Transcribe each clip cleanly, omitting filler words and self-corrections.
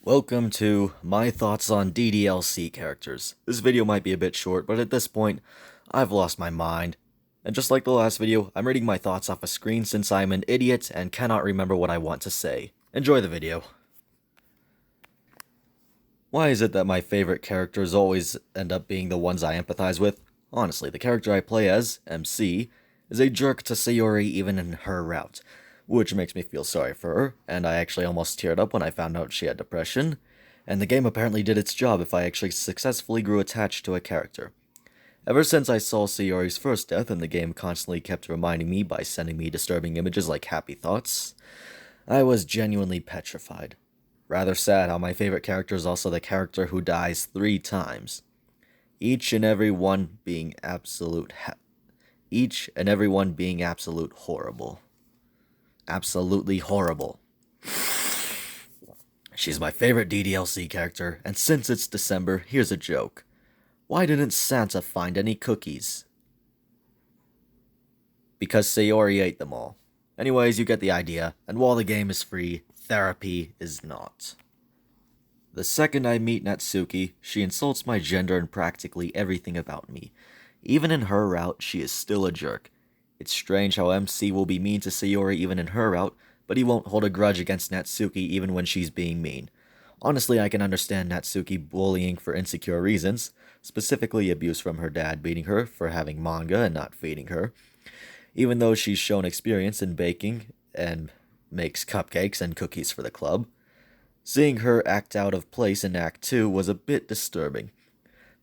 Welcome to my thoughts on DDLC characters. This video might be a bit short, but at this point, I've lost my mind. And just like the last video, I'm reading my thoughts off a screen since I'm an idiot and cannot remember what I want to say. Enjoy the video. Why is it that my favorite characters always end up being the ones I empathize with? Honestly, the character I play as, MC, is a jerk to Sayori even in her route, which makes me feel sorry for her, and I actually almost teared up when I found out she had depression, and the game apparently did its job if I actually successfully grew attached to a character. Ever since I saw Sayori's first death and the game constantly kept reminding me by sending me disturbing images like happy thoughts, I was genuinely petrified. Rather sad how my favorite character is also the character who dies 3 times. Each and every one being absolute horrible. Absolutely horrible. She's my favorite DDLC character, and since it's December, here's a joke. Why didn't Santa find any cookies? Because Sayori ate them all. Anyways, you get the idea, and while the game is free, therapy is not. The second I meet Natsuki, she insults my gender and practically everything about me. Even in her route, she is still a jerk. It's strange how MC will be mean to Sayori even in her route, but he won't hold a grudge against Natsuki even when she's being mean. Honestly, I can understand Natsuki bullying for insecure reasons, specifically abuse from her dad beating her for having manga and not feeding her. Even though she's shown experience in baking and makes cupcakes and cookies for the club. Seeing her act out of place in Act 2 was a bit disturbing.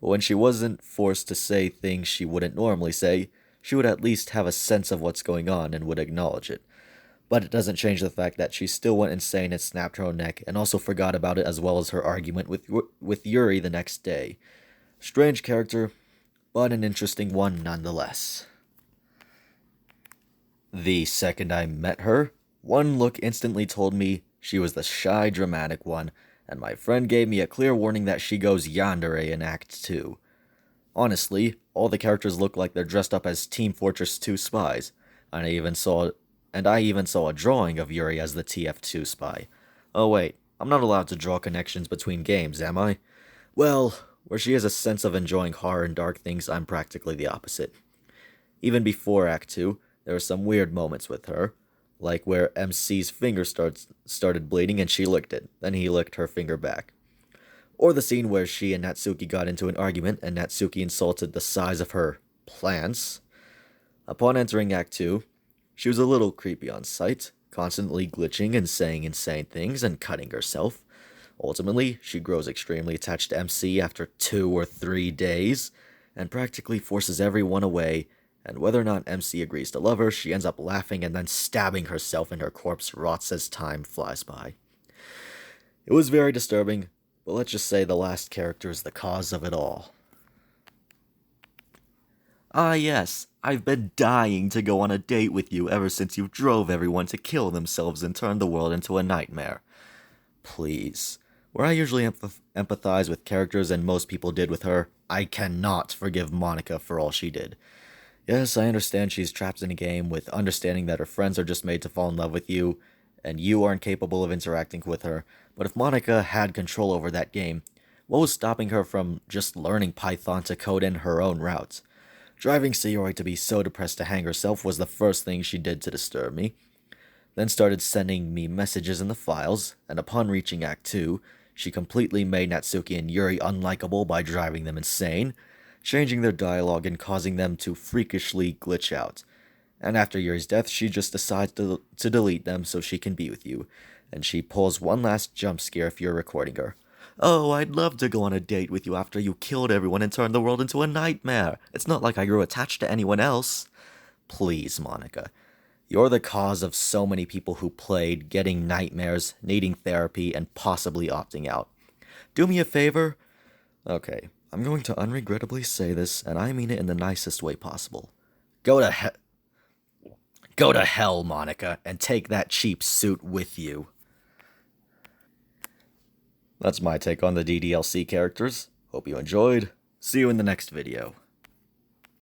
But when she wasn't forced to say things she wouldn't normally say, she would at least have a sense of what's going on and would acknowledge it. But it doesn't change the fact that she still went insane and snapped her own neck and also forgot about it as well as her argument with Yuri the next day. Strange character, but an interesting one nonetheless. The second I met her, one look instantly told me she was the shy, dramatic one, and my friend gave me a clear warning that she goes yandere in Act 2. Honestly, all the characters look like they're dressed up as Team Fortress 2 spies, and I even saw a drawing of Yuri as the TF2 spy. Oh wait, I'm not allowed to draw connections between games, am I? Well, where she has a sense of enjoying horror and dark things, I'm practically the opposite. Even before Act 2, there were some weird moments with her, like where MC's finger started bleeding and she licked it, then he licked her finger back. Or the scene where she and Natsuki got into an argument and Natsuki insulted the size of her plants. Upon entering Act 2, she was a little creepy on sight, constantly glitching and saying insane things and cutting herself. Ultimately, she grows extremely attached to MC after 2 or 3 days, and practically forces everyone away, and whether or not MC agrees to love her, she ends up laughing and then stabbing herself and her corpse rots as time flies by. It was very disturbing, but let's just say the last character is the cause of it all. Ah yes, I've been dying to go on a date with you ever since you drove everyone to kill themselves and turned the world into a nightmare. Please. Where I usually empathize with characters and most people did with her, I cannot forgive Monica for all she did. Yes, I understand she's trapped in a game with understanding that her friends are just made to fall in love with you, and you aren't capable of interacting with her, but if Monica had control over that game, what was stopping her from just learning Python to code in her own routes? Driving Sayori to be so depressed to hang herself was the first thing she did to disturb me. Then started sending me messages in the files, and upon reaching Act 2, she completely made Natsuki and Yuri unlikable by driving them insane, changing their dialogue and causing them to freakishly glitch out. And after Yuri's death, she just decides to delete them so she can be with you, and she pulls one last jump scare if you're recording her. Oh, I'd love to go on a date with you after you killed everyone and turned the world into a nightmare. It's not like I grew attached to anyone else. Please, Monica. You're the cause of so many people who played, getting nightmares, needing therapy, and possibly opting out. Do me a favor? Okay, I'm going to unregrettably say this, and I mean it in the nicest way possible. Go to hell, Monica, and take that cheap suit with you. That's my take on the DDLC characters. Hope you enjoyed. See you in the next video.